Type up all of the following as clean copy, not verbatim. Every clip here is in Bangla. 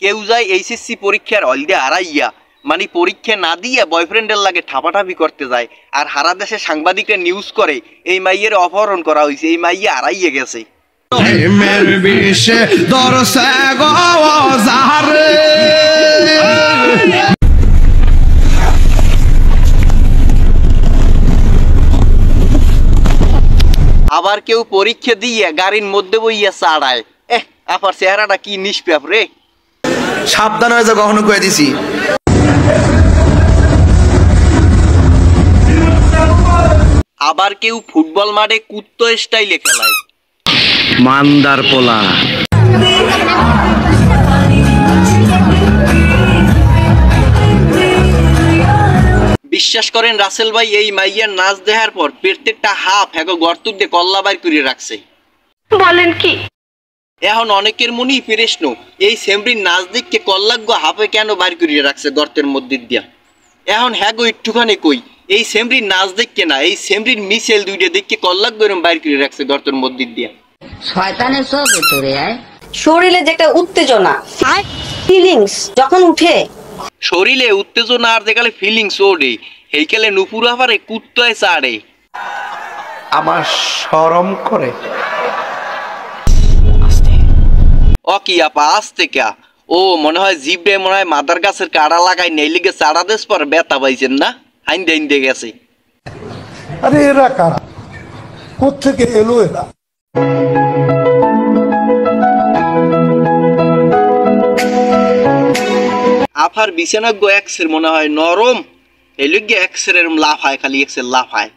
কেউ যায় এইচএসসি পরীক্ষার হল দিয়ে হারাইয়া মানে পরীক্ষা না দিয়ে বয়ফ্রেন্ডের লাগে ঠাপাঠাপি করতে যায় আর হারা দেশে সাংবাদিকরা নিউজ করে এই মাইয়ের অপহরণ করা হয়েছে, এই মাইয়া হারাইয়া গেছে। আবার কেউ পরীক্ষা দিয়ে গাড়ির মধ্যে বইয়া চাড়ায়। আপার চেহারাটা কি নিষ্পাপ রে। সাবধান হয়ে যা, কখনো কয়ে দিছি। আবার কেউ ফুটবল মাঠে কুত্তো স্টাইলে খেলায়। মান্দার পোলা। বিশ্বাস করেন রাসেল ভাই, এই মাইয়ার নাচ দেখার পর প্রত্যেকটা হাফ হ্যাগো গর্তুর দিয়ে কল্লা বাইর করে রাখছে। বলেন কি? এখন অনেকের মনেই প্রশ্ন, এই সেমরির নাচ দেখকে কল্লাগ্য হাফে কেন বাইর করে রাখছে গর্তের মধ্যে দিয়া। এখন হ্যাগো একটুখানি কই, এই সেমরির নাচ দেখকে না, এই সেমরির মিছিল দুইটা দেখকে কল্লাগ্য এরম বাইর করে রাখছে গর্তের মধ্যে দিয়া। শয়তানের সব ভিতরে আয়। শরীরে যে একটা উত্তেজনা ফিলিংস যখন উঠে, শরীরে উত্তেজনা আর যেকালে ফিলিংস ওঠে, এইকালে নুপুর আবার কুত্তায় চাড়ে। আমার শরম করে। কি আপা আসতে ক্যা? ও মনে হয় জিভে মনে হয় মাদার গাছের কাড়া লাগাই নেই লিগে চাড়া দেশ পর ব্যথা পাইছেন না, হাইন্দে হাইন্দে গেছে। আরে এরা কারা, কোত্থেকে এলো এরা? আফার বিছানাজ্ঞ এক্সের মনে হয় নরম, এই লিগে এক্সের এরম লাফায়, খালি এক্সের লাফায়।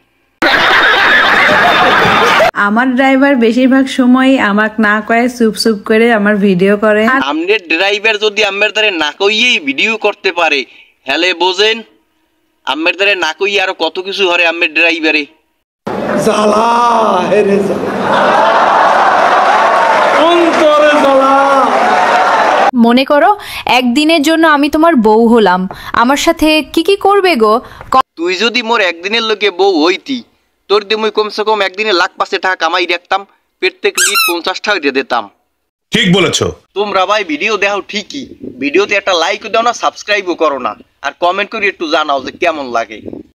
আমার ড্রাইভার বেশিরভাগ সময় আমাক না কয়ে চুপ চুপ করে আমার ভিডিও করে। আমনের ড্রাইভার যদি আম্মের দ্বারে না কইয়েই ভিডিও করতে পারে, হেলে বোঝেন আম্মের দ্বারে না কইয়ে আরো কত কিছু হরে আম্মের ড্রাইভারে। জ্বালা হেরে অন্তরে জ্বালা। মনে করো একদিনের জন্য আমি তোমার বউ হলাম, আমার সাথে কি কি করবে গো? তুই যদি মোর একদিনের লোকে বউ হইতি, তোর দিয়ে মুই কমসে কম একদিনে লাখ 5 টাকা কামাই রাখতাম, প্রত্যেক লিট 50 টাকা দিয়ে দিতাম। ঠিক বলেছো তোমরা ভাই ভিডিও দেখো ঠিকই, ভিডিওতে একটা লাইক দাও না, সাবস্ক্রাইবও করো না, আর কমেন্ট করে একটু জানাও যে কেমন লাগে।